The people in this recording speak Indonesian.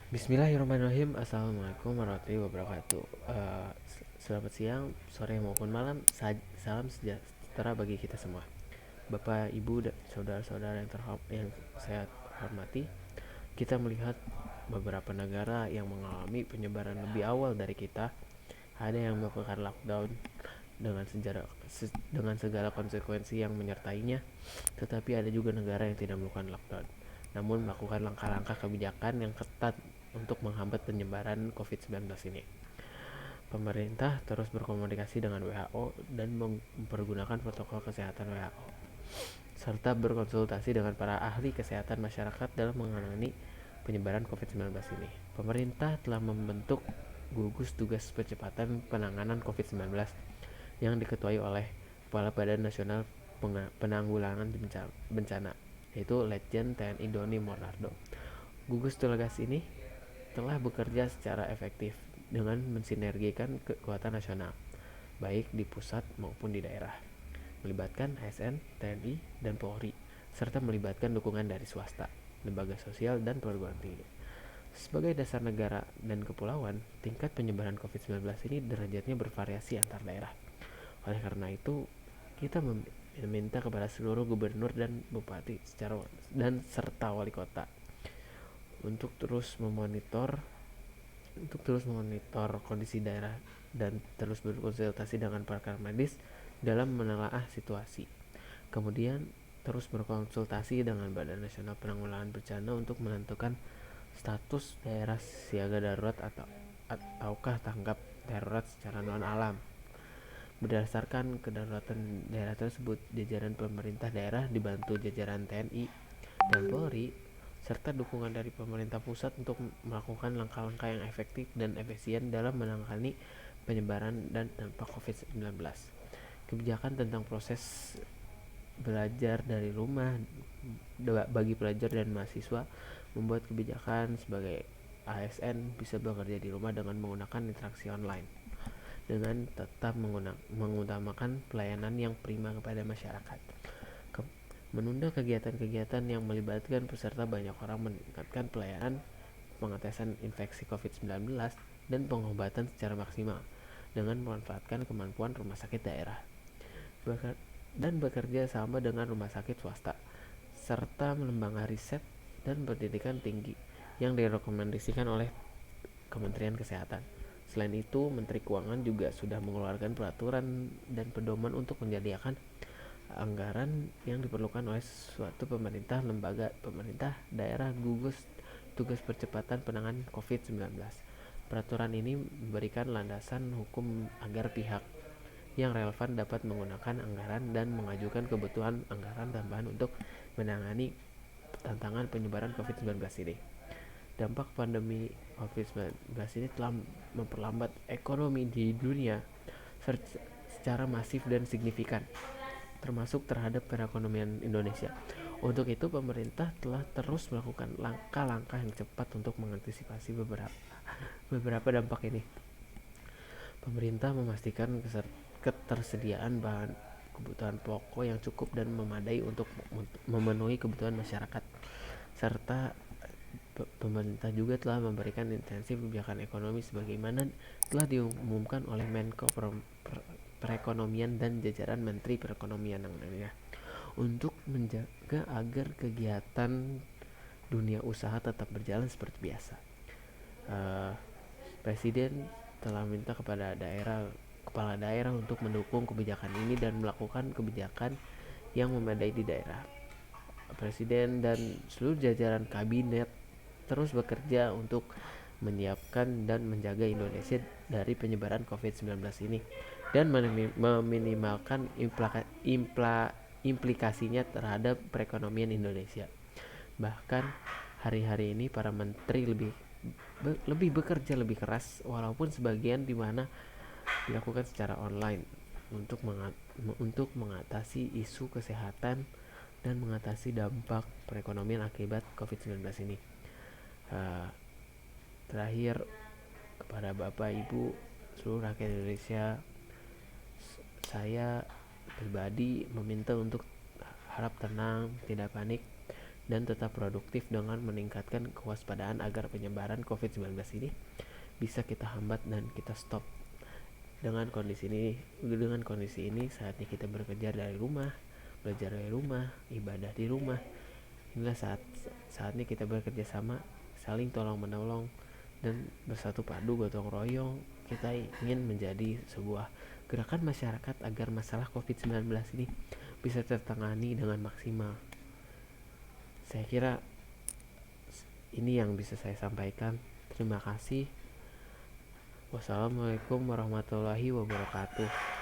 Bismillahirrahmanirrahim. Assalamualaikum warahmatullahi wabarakatuh. Selamat siang, sore maupun malam. Salam sejahtera bagi kita semua. Bapak, Ibu, dan saudara-saudara yang saya hormati, kita melihat beberapa negara yang mengalami penyebaran lebih awal dari kita. Ada yang melakukan lockdown dengan segala konsekuensi yang menyertainya, tetapi ada juga negara yang tidak melakukan lockdown, namun melakukan langkah-langkah kebijakan yang ketat untuk menghambat penyebaran COVID-19 ini. Pemerintah terus berkomunikasi dengan WHO dan mempergunakan protokol kesehatan WHO, serta berkonsultasi dengan para ahli kesehatan masyarakat dalam menangani penyebaran COVID-19 ini. Pemerintah telah membentuk gugus tugas percepatan penanganan COVID-19 yang diketuai oleh Kepala Badan Nasional Penanggulangan Bencana, yaitu Letjen TNI Doni Monardo. Gugus tugas ini telah bekerja secara efektif dengan mensinergikan kekuatan nasional, baik di pusat maupun di daerah, melibatkan ASN, TNI, dan Polri, serta melibatkan dukungan dari swasta, lembaga sosial, dan perguruan tinggi. Sebagai dasar negara dan kepulauan, tingkat penyebaran COVID-19 ini derajatnya bervariasi antar daerah. Oleh karena itu, kita meminta kepada seluruh gubernur dan bupati serta wali kota untuk terus memonitor kondisi daerah dan terus berkonsultasi dengan pakar medis dalam menelaah situasi. Kemudian terus berkonsultasi dengan Badan Nasional Penanggulangan Bencana untuk menentukan status daerah siaga darurat ataukah tanggap darurat secara non alam. Berdasarkan kedaruratan daerah tersebut, jajaran pemerintah daerah dibantu jajaran TNI dan Polri serta dukungan dari pemerintah pusat untuk melakukan langkah-langkah yang efektif dan efisien dalam menangani penyebaran dan dampak COVID-19. Kebijakan tentang proses belajar dari rumah bagi pelajar dan mahasiswa membuat kebijakan sebagai ASN bisa bekerja di rumah dengan menggunakan interaksi online dengan tetap mengutamakan pelayanan yang prima kepada masyarakat. Menunda kegiatan-kegiatan yang melibatkan peserta banyak orang meningkatkan pelayanan pengetesan infeksi COVID-19 dan pengobatan secara maksimal dengan memanfaatkan kemampuan rumah sakit daerah dan bekerja sama dengan rumah sakit swasta serta lembaga riset dan pendidikan tinggi yang direkomendasikan oleh Kementerian Kesehatan. Selain itu, Menteri Keuangan juga sudah mengeluarkan peraturan dan pedoman untuk menyediakan anggaran yang diperlukan oleh suatu pemerintah, lembaga pemerintah, daerah, gugus tugas percepatan penanganan COVID-19. Peraturan ini memberikan landasan hukum agar pihak yang relevan dapat menggunakan anggaran dan mengajukan kebutuhan anggaran tambahan untuk menangani tantangan penyebaran COVID-19 ini. Dampak pandemi COVID-19 ini telah memperlambat ekonomi di dunia secara masif dan signifikan, termasuk terhadap perekonomian Indonesia. Untuk itu, pemerintah telah terus melakukan langkah-langkah yang cepat untuk mengantisipasi beberapa dampak ini. Pemerintah memastikan ketersediaan bahan kebutuhan pokok yang cukup dan memadai untuk memenuhi kebutuhan masyarakat, serta pemerintah juga telah memberikan intensif kebijakan ekonomi sebagaimana telah diumumkan oleh Menko Perekonomian dan jajaran Menteri Perekonomian yang lainnya untuk menjaga agar kegiatan dunia usaha tetap berjalan seperti biasa. Presiden telah minta kepada kepala daerah untuk mendukung kebijakan ini dan melakukan kebijakan yang memadai di daerah. Presiden dan seluruh jajaran kabinet terus bekerja untuk menyiapkan dan menjaga Indonesia dari penyebaran COVID-19 ini dan meminimalkan implikasinya terhadap perekonomian Indonesia. Bahkan hari-hari ini para menteri lebih bekerja lebih keras, walaupun sebagian di mana dilakukan secara online untuk mengatasi isu kesehatan dan mengatasi dampak perekonomian akibat COVID-19 ini. Terakhir, kepada Bapak, Ibu, seluruh rakyat Indonesia, saya pribadi meminta untuk harap tenang, tidak panik, dan tetap produktif dengan meningkatkan kewaspadaan agar penyebaran COVID-19 ini bisa kita hambat dan kita stop. Dengan kondisi ini saatnya kita bekerja dari rumah, belajar dari rumah, ibadah di rumah. Inilah saatnya kita bekerja sama, saling tolong menolong, dan bersatu padu gotong royong. Kita ingin menjadi sebuah gerakan masyarakat agar masalah COVID-19 ini bisa tertangani dengan maksimal. Saya kira ini yang bisa saya sampaikan. Terima kasih. Wassalamualaikum warahmatullahi wabarakatuh.